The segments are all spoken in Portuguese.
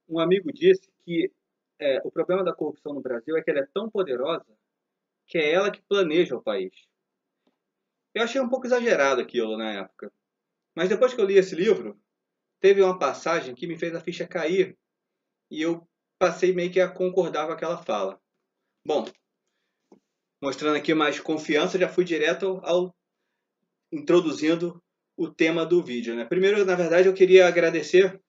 Um amigo disse que o problema da corrupção no Brasil é que ela é tão poderosa que é ela que planeja o país. Eu achei um pouco exagerado aquilo na época. Mas depois que eu li esse livro, teve uma passagem que me fez a ficha cair e eu passei meio que a concordar com aquela fala. Bom, mostrando aqui mais confiança, já fui direto ao introduzindo o tema do vídeo, né? Primeiro, na verdade, eu queria agradecer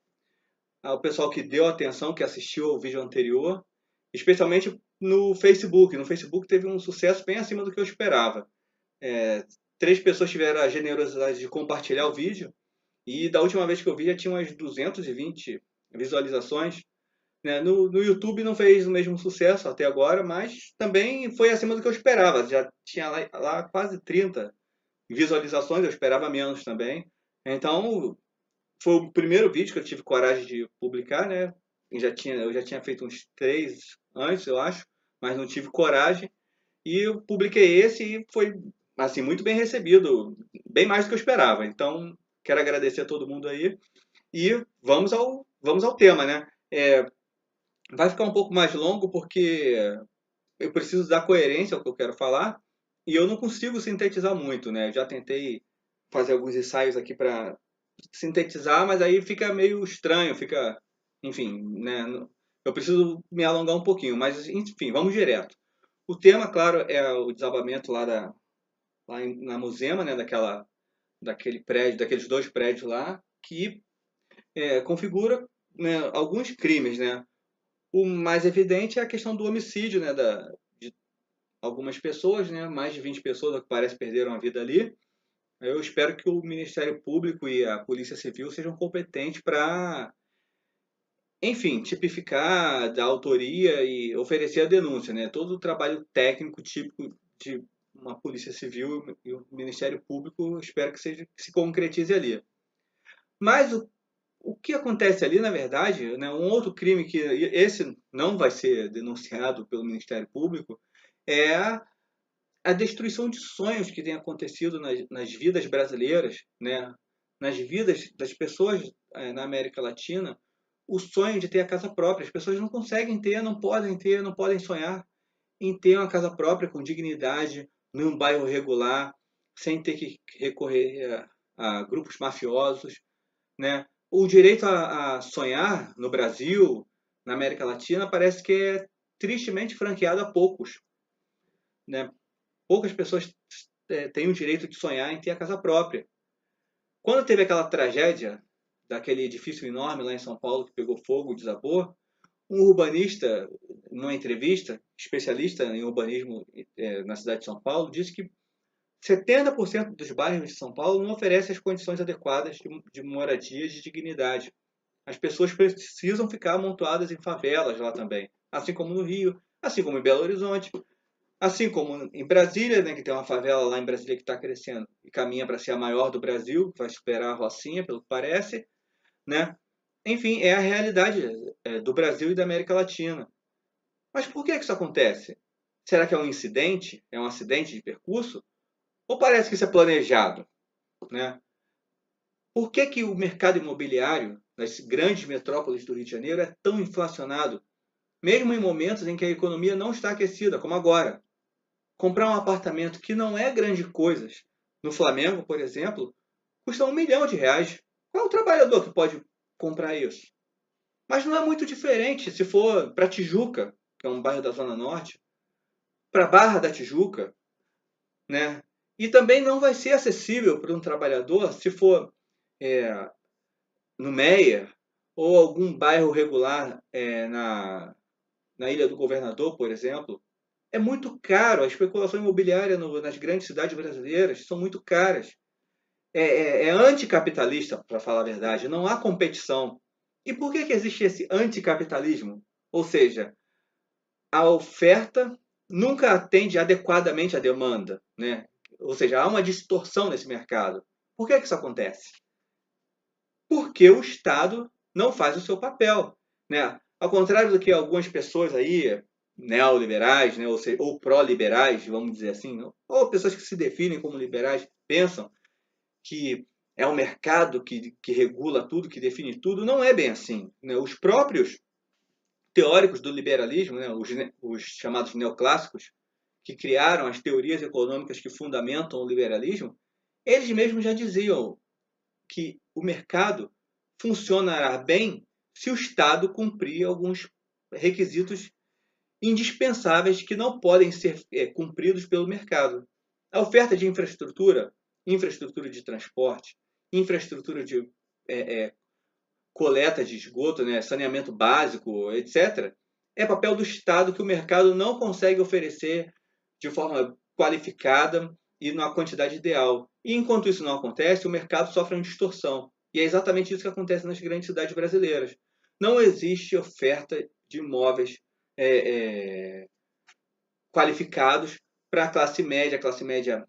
ao pessoal que deu atenção, que assistiu ao vídeo anterior, especialmente no Facebook. No Facebook teve um sucesso bem acima do que eu esperava. É, 3 pessoas tiveram a generosidade de compartilhar o vídeo e da última vez que eu vi já tinha umas 220 visualizações. Né? No YouTube não fez o mesmo sucesso até agora, mas também foi acima do que eu esperava. Já tinha lá quase 30 visualizações, eu esperava menos também. Então, foi o primeiro vídeo que eu tive coragem de publicar, né? Eu já tinha feito uns 3 antes, eu acho, mas não tive coragem. E eu publiquei esse e foi, assim, muito bem recebido, bem mais do que eu esperava. Então, quero agradecer a todo mundo aí. E vamos ao tema, né? Vai ficar um pouco mais longo porque eu preciso dar coerência ao que eu quero falar e eu não consigo sintetizar muito, né? Eu já tentei fazer alguns ensaios aqui para sintetizar, mas aí fica meio estranho, fica, enfim, né? Eu preciso me alongar um pouquinho, mas enfim, vamos direto. O tema, claro, é o desabamento na Muzema, né? Daquele prédio, daqueles 2 prédios lá, que configura, né, alguns crimes, né? O mais evidente é a questão do homicídio, né? De algumas pessoas, né? Mais de 20 pessoas, ao que parece, perderam a vida ali. Eu espero que o Ministério Público e a Polícia Civil sejam competentes para, enfim, tipificar da autoria e oferecer a denúncia, né? Todo o trabalho técnico típico de uma Polícia Civil e o Ministério Público, espero que se concretize ali. Mas o que acontece ali, na verdade, né, um outro crime que esse não vai ser denunciado pelo Ministério Público é a destruição de sonhos que tem acontecido nas vidas brasileiras, né, nas vidas das pessoas na América Latina, o sonho de ter a casa própria. As pessoas não conseguem ter, não podem sonhar em ter uma casa própria com dignidade, num bairro regular, sem ter que recorrer a grupos mafiosos, né? O direito a sonhar no Brasil, na América Latina, parece que é tristemente franqueado a poucos, né? Poucas pessoas têm o direito de sonhar em ter a casa própria. Quando teve aquela tragédia daquele edifício enorme lá em São Paulo que pegou fogo, desabou, um urbanista, numa entrevista, especialista em urbanismo na cidade de São Paulo, disse que 70% dos bairros de São Paulo não oferecem as condições adequadas de moradia e de dignidade. As pessoas precisam ficar amontoadas em favelas lá também, assim como no Rio, assim como em Belo Horizonte, assim como em Brasília, né, que tem uma favela lá em Brasília que está crescendo e caminha para ser a maior do Brasil, vai superar a Rocinha, pelo que parece, né? Enfim, é a realidade do Brasil e da América Latina. Mas por que isso acontece? Será que é um incidente? É um acidente de percurso? Ou parece que isso é planejado, né? Por que o mercado imobiliário nas grandes metrópoles do Rio de Janeiro é tão inflacionado, mesmo em momentos em que a economia não está aquecida, como agora? Comprar um apartamento que não é grande coisa, no Flamengo, por exemplo, custa R$ 1 milhão. Qual é o trabalhador que pode comprar isso? Mas não é muito diferente se for para Tijuca, que é um bairro da Zona Norte, para Barra da Tijuca, né? E também não vai ser acessível para um trabalhador se for é, no Meia ou algum bairro regular na Ilha do Governador, por exemplo. É muito caro. A especulação imobiliária nas grandes cidades brasileiras são muito caras. É anticapitalista, para falar a verdade. Não há competição. E por que existe esse anticapitalismo? Ou seja, a oferta nunca atende adequadamente à demanda, né? Ou seja, há uma distorção nesse mercado. Por que isso acontece? Porque o Estado não faz o seu papel, né? Ao contrário do que algumas pessoas aí, neoliberais, né, ou pró-liberais, vamos dizer assim, ou pessoas que se definem como liberais, pensam que é o mercado que regula tudo, que define tudo. Não é bem assim, né? Os próprios teóricos do liberalismo, né, os chamados neoclássicos, que criaram as teorias econômicas que fundamentam o liberalismo, eles mesmos já diziam que o mercado funcionará bem se o Estado cumprir alguns requisitos indispensáveis que não podem ser cumpridos pelo mercado. A oferta de infraestrutura, infraestrutura de transporte, infraestrutura de coleta de esgoto, né, saneamento básico, etc., é papel do Estado que o mercado não consegue oferecer de forma qualificada e na quantidade ideal. E enquanto isso não acontece, o mercado sofre uma distorção. E é exatamente isso que acontece nas grandes cidades brasileiras. Não existe oferta de imóveis qualificados para a classe média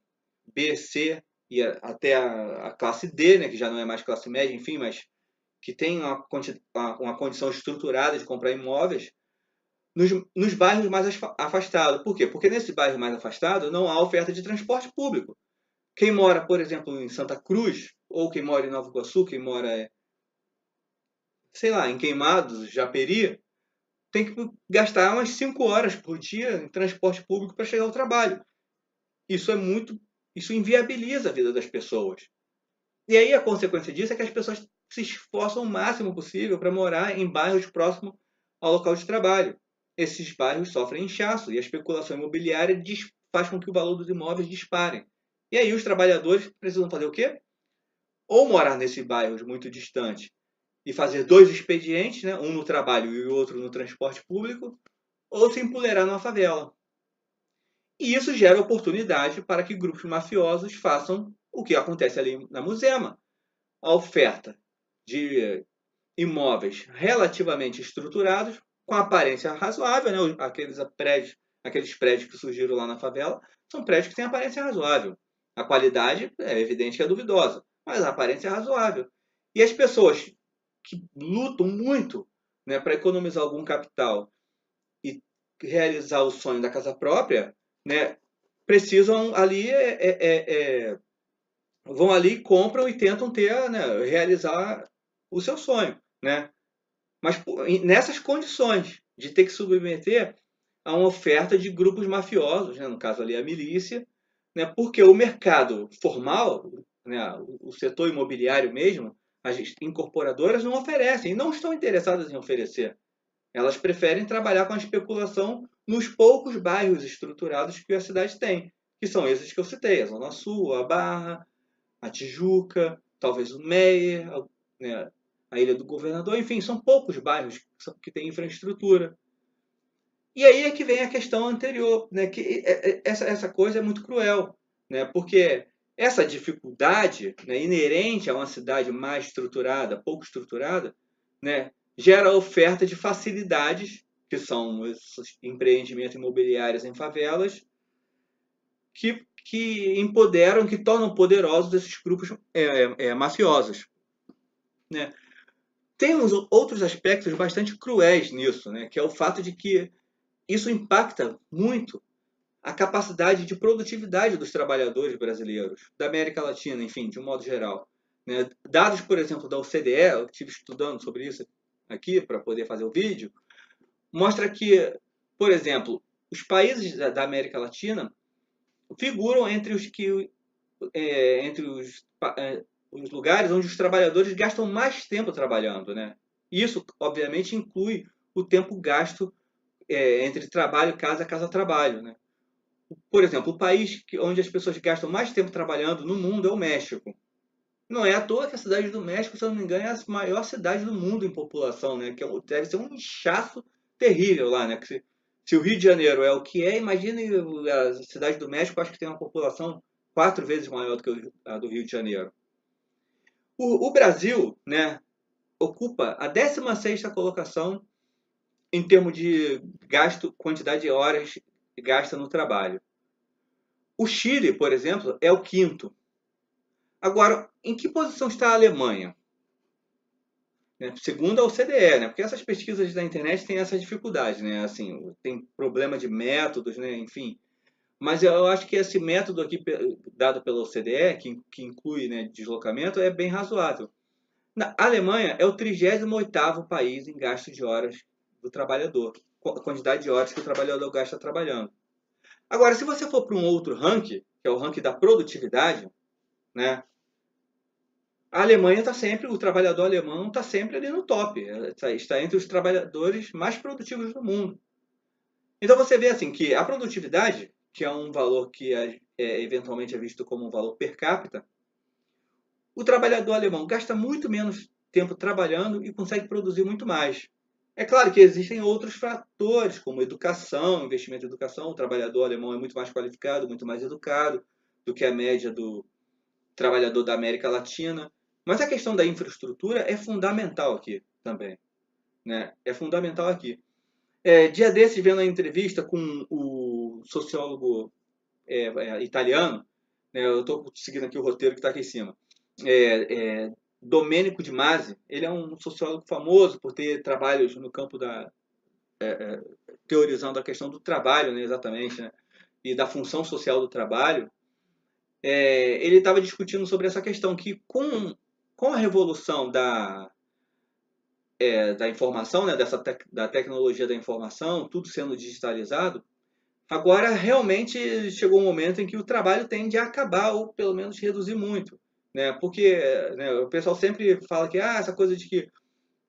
B, C e até a classe D, né, que já não é mais classe média, enfim, mas que tem uma condição estruturada de comprar imóveis nos bairros mais afastados. Por quê? Porque nesse bairro mais afastado não há oferta de transporte público. Quem mora, por exemplo, em Santa Cruz, ou quem mora em Nova Iguaçu, quem mora, sei lá, em Queimados, Japeri, tem que gastar umas 5 horas por dia em transporte público para chegar ao trabalho. Isso é muito, isso inviabiliza a vida das pessoas. E aí a consequência disso é que as pessoas se esforçam o máximo possível para morar em bairros próximos ao local de trabalho. Esses bairros sofrem inchaço e a especulação imobiliária faz com que o valor dos imóveis dispare. E aí os trabalhadores precisam fazer o quê? Ou morar nesses bairros muito distantes e fazer dois expedientes, né? Um no trabalho e o outro no transporte público, ou se empoleirar numa favela. E isso gera oportunidade para que grupos mafiosos façam o que acontece ali na Musema. A oferta de imóveis relativamente estruturados, com aparência razoável, né? Aqueles prédios que surgiram lá na favela, são prédios que têm aparência razoável. A qualidade é evidente que é duvidosa, mas a aparência é razoável. E as pessoas que lutam muito, né, para economizar algum capital e realizar o sonho da casa própria, né, precisam ali vão ali, compram e tentam ter, né, realizar o seu sonho, né? Mas nessas condições de ter que submeter a uma oferta de grupos mafiosos, né, no caso ali a milícia, né, porque o mercado formal, né, o setor imobiliário mesmo, as incorporadoras não oferecem e não estão interessadas em oferecer. Elas preferem trabalhar com a especulação nos poucos bairros estruturados que a cidade tem, que são esses que eu citei, a Zona Sul, a Barra, a Tijuca, talvez o Meier, né, a Ilha do Governador, enfim, são poucos bairros que têm infraestrutura. E aí é que vem a questão anterior, né, que essa coisa é muito cruel, né, porque essa dificuldade, né, inerente a uma cidade mais estruturada, pouco estruturada, né, gera oferta de facilidades, que são esses empreendimentos imobiliários em favelas, que empoderam, que tornam poderosos esses grupos mafiosos. Né? Tem outros aspectos bastante cruéis nisso, né? Que é o fato de que isso impacta muito a capacidade de produtividade dos trabalhadores brasileiros, da América Latina, enfim, de um modo geral. Né? Dados, por exemplo, da OCDE, eu estive estudando sobre isso aqui para poder fazer o vídeo, mostra que, por exemplo, os países da América Latina figuram entre os lugares onde os trabalhadores gastam mais tempo trabalhando, né? Isso, obviamente, inclui o tempo gasto entre trabalho, casa, trabalho, né? Por exemplo, o país onde as pessoas gastam mais tempo trabalhando no mundo é o México. Não é à toa que a cidade do México, se eu não me engano, é a maior cidade do mundo em população, né? Que deve ser um inchaço terrível lá, né? Que se o Rio de Janeiro é o que é, imagine a cidade do México, acho que tem uma população 4 vezes maior do que a do Rio de Janeiro. O Brasil, né, ocupa a 16ª colocação em termos de gasto, quantidade de horas gasta no trabalho. O Chile, por exemplo, é o 5º. Agora, em que posição está a Alemanha? Segundo a OCDE, né? Porque essas pesquisas da internet têm essa dificuldade, né? Assim, tem problema de métodos, né? Enfim. Mas eu acho que esse método aqui dado pela OCDE, que inclui, né, deslocamento, é bem razoável. Na Alemanha é o 38º país em gasto de horas do trabalhador, a quantidade de horas que o trabalhador gasta trabalhando. Agora, se você for para um outro ranking, que é o ranking da produtividade, né, a Alemanha está sempre, o trabalhador alemão está sempre ali no top, está entre os trabalhadores mais produtivos do mundo. Então você vê assim que a produtividade, que é um valor que eventualmente é visto como um valor per capita, o trabalhador alemão gasta muito menos tempo trabalhando e consegue produzir muito mais. É claro que existem outros fatores, como educação, investimento em educação. O trabalhador alemão é muito mais qualificado, muito mais educado do que a média do trabalhador da América Latina. Mas a questão da infraestrutura é fundamental aqui também. Né? É fundamental aqui. Dia desses, vendo a entrevista com o sociólogo italiano, né, eu estou seguindo aqui o roteiro que está aqui em cima, Domenico Di Masi, ele é um sociólogo famoso por ter trabalhos no campo da teorizando a questão do trabalho, né, exatamente, né, e da função social do trabalho. Ele estava discutindo sobre essa questão que com a revolução da informação, né, da tecnologia da informação, tudo sendo digitalizado, agora realmente chegou um momento em que o trabalho tende a acabar ou pelo menos reduzir muito, né? Porque, né, o pessoal sempre fala que essa coisa de que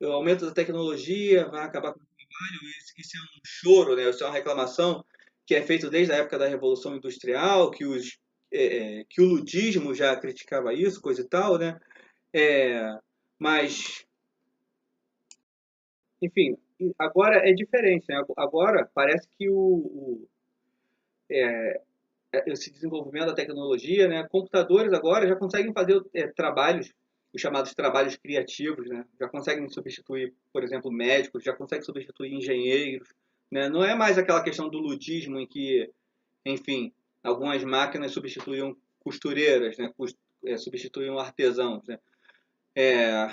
o aumento da tecnologia vai acabar com o trabalho, isso é um choro, né? Isso é uma reclamação que é feito desde a época da Revolução Industrial, que o ludismo já criticava isso, coisa e tal, né? É, mas, enfim, agora é diferente, né? Agora parece que esse desenvolvimento da tecnologia, né? Computadores agora já conseguem fazer trabalhos, os chamados trabalhos criativos, né? Já conseguem substituir, por exemplo, médicos, já conseguem substituir engenheiros, né? Não é mais aquela questão do ludismo em que, enfim, algumas máquinas substituíam costureiras, né? Substituíam artesãos, né? É,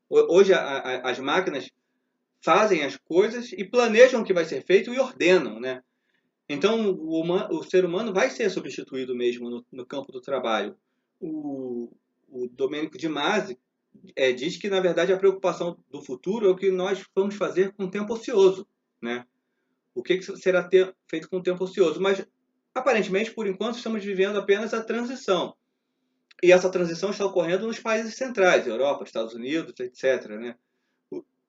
hoje as máquinas fazem as coisas e planejam o que vai ser feito e ordenam, né? Então, o ser humano vai ser substituído mesmo no campo do trabalho. O Domênico de Masi diz que, na verdade, a preocupação do futuro é o que nós vamos fazer com o tempo ocioso. Né? O que será feito com o tempo ocioso? Mas, aparentemente, por enquanto, estamos vivendo apenas a transição. E essa transição está ocorrendo nos países centrais, Europa, Estados Unidos, etc. Né?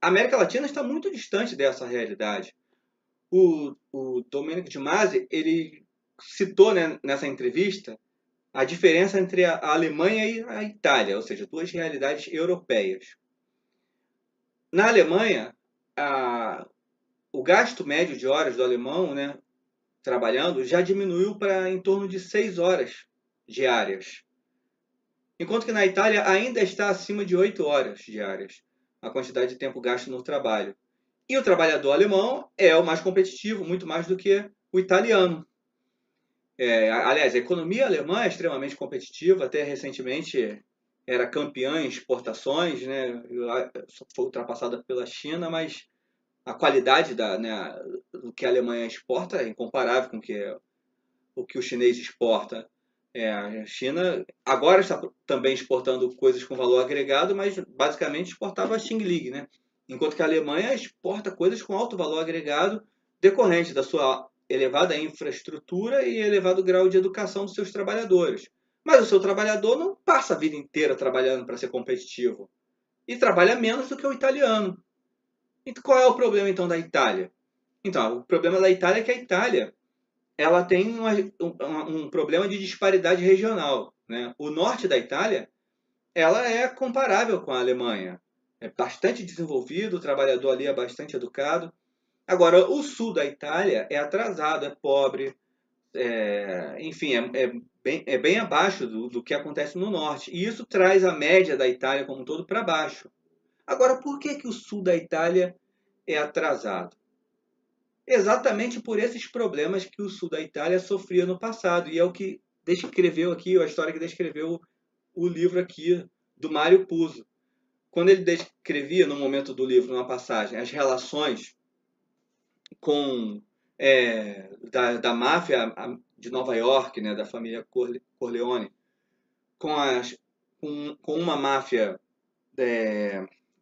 A América Latina está muito distante dessa realidade. O Domenico de Masi, ele citou, né, nessa entrevista a diferença entre a Alemanha e a Itália, ou seja, duas realidades europeias. Na Alemanha, o gasto médio de horas do alemão, né, trabalhando já diminuiu para em torno de 6 horas diárias, enquanto que na Itália ainda está acima de 8 horas diárias, a quantidade de tempo gasto no trabalho. E o trabalhador alemão é o mais competitivo, muito mais do que o italiano. Aliás, a economia alemã é extremamente competitiva, até recentemente era campeã em exportações, né? Foi ultrapassada pela China, mas a qualidade né, do que a Alemanha exporta é incomparável com o que o chinês exporta. A China agora está também exportando coisas com valor agregado, mas basicamente exportava a Xing Ling, né? Enquanto que a Alemanha exporta coisas com alto valor agregado decorrente da sua elevada infraestrutura e elevado grau de educação dos seus trabalhadores. Mas o seu trabalhador não passa a vida inteira trabalhando para ser competitivo e trabalha menos do que o italiano. Então, qual é o problema então da Itália? Então, o problema da Itália é que a Itália ela tem um problema de disparidade regional. Né? O norte da Itália ela é comparável com a Alemanha. É bastante desenvolvido, o trabalhador ali é bastante educado. Agora, o sul da Itália é atrasado, é pobre, enfim, é bem abaixo do que acontece no norte. E isso traz a média da Itália como um todo para baixo. Agora, por que o sul da Itália é atrasado? Exatamente por esses problemas que o sul da Itália sofria no passado. E é o que descreveu aqui, a história que descreveu o livro aqui do Mário Puzo. Quando ele descrevia, no momento do livro, numa passagem, as relações com da máfia de Nova York, né, da família Corleone, com, com uma máfia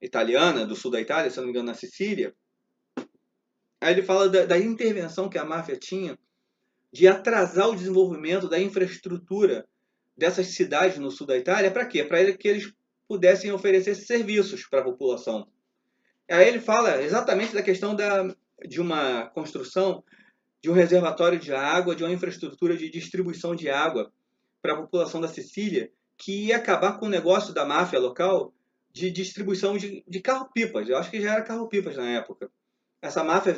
italiana, do sul da Itália, se não me engano, na Sicília. Aí ele fala da intervenção que a máfia tinha de atrasar o desenvolvimento da infraestrutura dessas cidades no sul da Itália. Para quê? Para que eles pudessem oferecer serviços para a população. Aí ele fala exatamente da questão de uma construção de um reservatório de água, de uma infraestrutura de distribuição de água para a população da Sicília, que ia acabar com o negócio da máfia local de distribuição de carro-pipas. Eu acho que já era carro-pipas na época. Essa máfia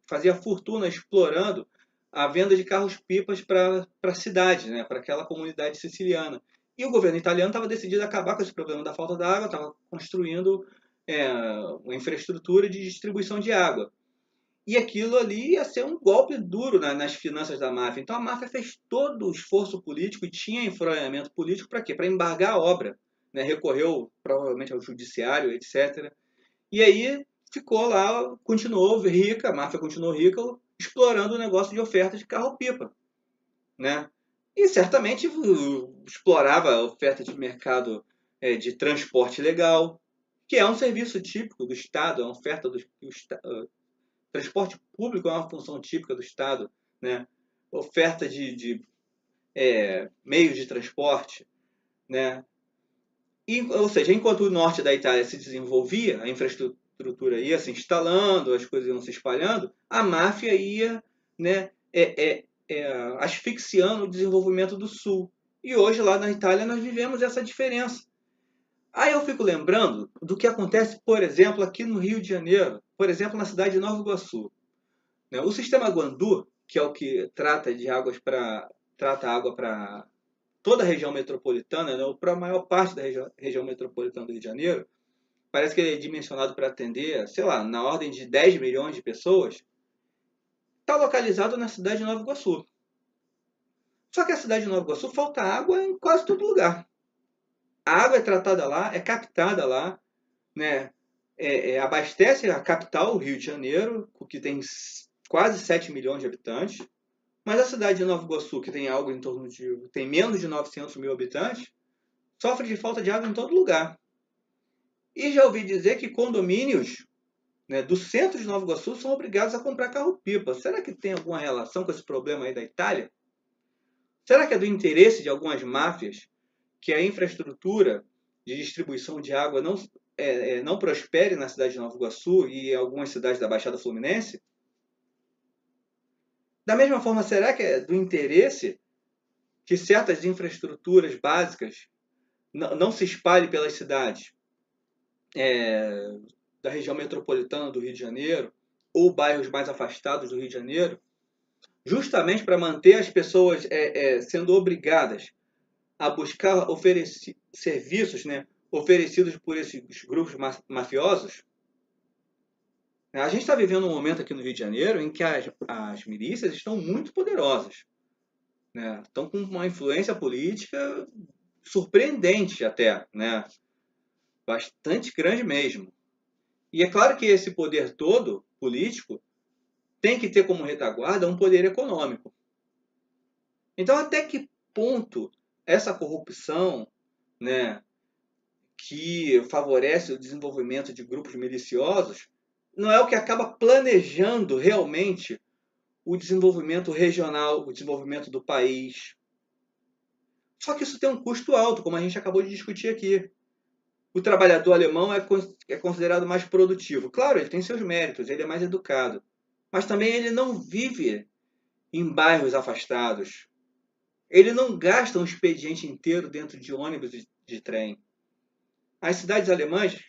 fazia fortuna explorando a venda de carros-pipas para a cidade, né, para aquela comunidade siciliana. E o governo italiano estava decidido a acabar com esse problema da falta da água, estava construindo uma infraestrutura de distribuição de água. E aquilo ali ia ser um golpe duro nas finanças da máfia. Então a máfia fez todo o esforço político e tinha enfronhamento político para quê? Para embargar a obra. Né? Recorreu provavelmente ao judiciário, etc. E aí ficou lá, continuou rica, a máfia continuou rica, explorando o negócio de oferta de carro-pipa. Né? E certamente explorava a oferta de mercado de transporte legal, que é um serviço típico do Estado, é uma oferta do transporte público é uma função típica do Estado, né? Oferta de meios de transporte, né? Ou seja, enquanto o norte da Itália se desenvolvia, a infraestrutura ia se instalando, as coisas iam se espalhando, a máfia ia, né, asfixiando o desenvolvimento do sul. E hoje lá na Itália nós vivemos essa diferença. Aí eu fico lembrando do que acontece, por exemplo, aqui no Rio de Janeiro, por exemplo, na cidade de Nova Iguaçu. O sistema Guandu, que é o que trata água para toda a região metropolitana, né, para a maior parte da região metropolitana do Rio de Janeiro, parece que ele é dimensionado para atender, sei lá, na ordem de 10 milhões de pessoas, está localizado na cidade de Nova Iguaçu. Só que a cidade de Nova Iguaçu falta água em quase todo lugar. A água é tratada lá, é captada lá, né? Abastece a capital, o Rio de Janeiro, que tem quase 7 milhões de habitantes. Mas a cidade de Nova Iguaçu, que tem algo em torno tem menos de 900 mil habitantes, sofre de falta de água em todo lugar. E já ouvi dizer que condomínios, né, do centro de Nova Iguaçu são obrigados a comprar carro-pipa. Será que tem alguma relação com esse problema aí da Itália? Será que é do interesse de algumas máfias que a infraestrutura de distribuição de água não prospere na cidade de Nova Iguaçu e em algumas cidades da Baixada Fluminense? Da mesma forma, será que é do interesse que certas infraestruturas básicas não se espalhem pelas cidades da região metropolitana do Rio de Janeiro ou bairros mais afastados do Rio de Janeiro, justamente para manter as pessoas sendo obrigadas a buscar serviços, né, oferecidos por esses grupos mafiosos? A gente está vivendo um momento aqui no Rio de Janeiro em que as milícias estão muito poderosas. Né? Estão com uma influência política surpreendente até, né? Bastante grande mesmo. E é claro que esse poder todo, político, tem que ter como retaguarda um poder econômico. Então, até que ponto essa corrupção, né, que favorece o desenvolvimento de grupos miliciosos, não é o que acaba planejando realmente o desenvolvimento regional, o desenvolvimento do país? Só que isso tem um custo alto, como a gente acabou de discutir aqui. O trabalhador alemão é considerado mais produtivo. Claro, ele tem seus méritos, ele é mais educado. Mas também ele não vive em bairros afastados. Ele não gasta um expediente inteiro dentro de ônibus e de trem. As cidades alemãs,